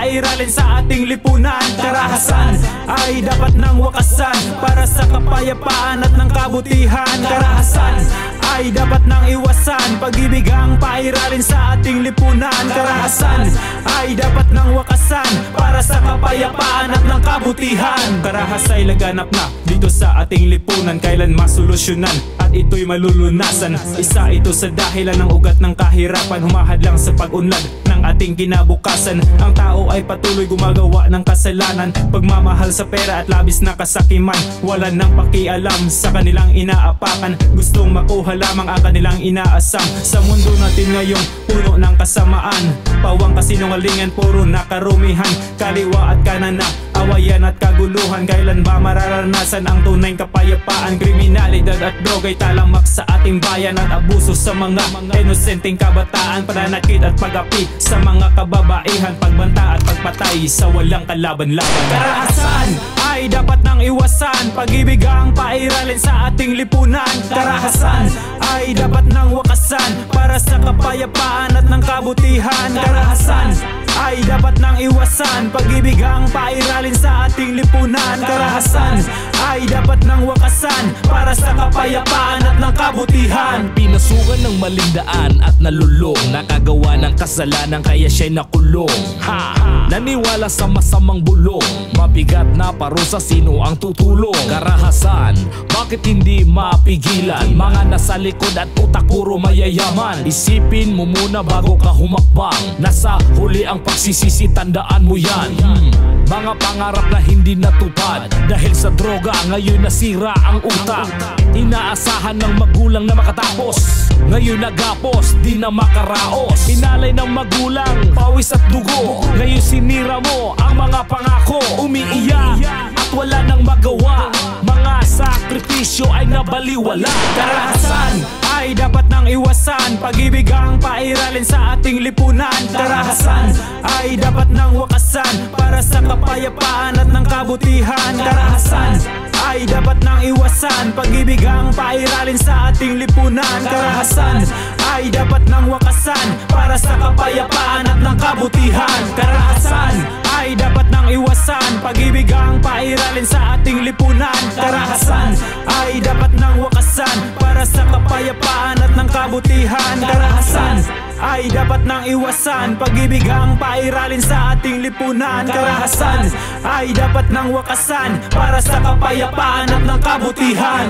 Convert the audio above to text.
pairalin sa ating lipunan. Karahasan ay dapat nang wakasan para sa kapayapaan at ng kabutihan. Karahasan ay dapat nang iwasan, pag-ibig ang pairalin sa ating lipunan. Karahasan ay dapat nang wakasan para sa kapayapaan at ng kabutihan. Karahas ay laganap na dito sa ating lipunan, kailan masolusyonan at ito'y malulunasan. Isa ito sa dahilan ng ugat ng kahirapan, humahadlang sa pag-unlad ng ating kinabukasan. Ang tao ay patuloy gumagawa ng kasalanan, pagmamahal sa pera at labis na kasakiman. Wala nang pakialam sa kanilang inaapakan, gustong makuha lamang ang kanilang inaasam. Sa mundo natin ngayong puno ng kasamaan, pawang kasinungalingan, puro nakarumihan, kaliwa at kanan na awayan at kaguluhan. Kailan ba mararanasan ang tunay kapayapaan? Kriminalidad at droga'y talamak sa ating bayan, at abuso sa mga inosenteng kabataan, pananakit at pag-api sa mga kababaihan, pagbanta at pagpatay sa walang kalaban-laban. Karahasan ay dapat nang iwasan, pag-ibig ang pairalin sa ating lipunan. Karahasan ay dapat nang wakasan para sa kapayapaan at ng kabutihan. Karahasan ay dapat nang iwasan, pag-ibig ang pairalin sa ating lipunan. Karahasan ay dapat nang wakasan para sa kapayapaan at ng kabutihan. Pinasukan ng maling daan at nalulong, nakagawa ng kasalanan kaya siya'y nakulong. Naniwala sa masamang bulong, mabigat na parusa, sino ang tutulong? Karahasan, bakit hindi mapigilan? Mga nasa likod at utak puro mayayaman. Isipin mo muna bago ka humakbang, nasa huli ang pagsisisi, tandaan mo yan. Mga pangarap na hindi natupad dahil sa droga, ngayon nasira ang utak. Inaasahan ng magulang na makatapos, ngayon nagapos, di na makaraos. Inalay ng magulang, pawis at dugo, ngayon sinira mo ang mga pangako. Umiiyak at wala nang magawa, mga sakripisyo ay nabaliwala. Karahasan ay dapat nang iwasan, pag-ibig ang pairalin sa ating lipunan. Karahasan ay dapat nang wakasan para sa kapayapaan at ng kabutihan. Karahasan ay dapat nang iwasan, pag-ibig ang pairalin sa ating lipunan. Karahasan ay dapat nang wakasan para sa kapayapaan at ng kabutihan. Karahasan ay dapat nang iwasan, pag-ibig ang pairalin sa ating lipunan. Karahasan ay dapat nang wakasan para sa kapayapaan at ng kabutihan. Karahasan ay dapat nang iwasan, pag-ibig ang pairalin sa ating lipunan. Karahasan ay dapat nang wakasan para sa kapayapaan at ng kabutihan.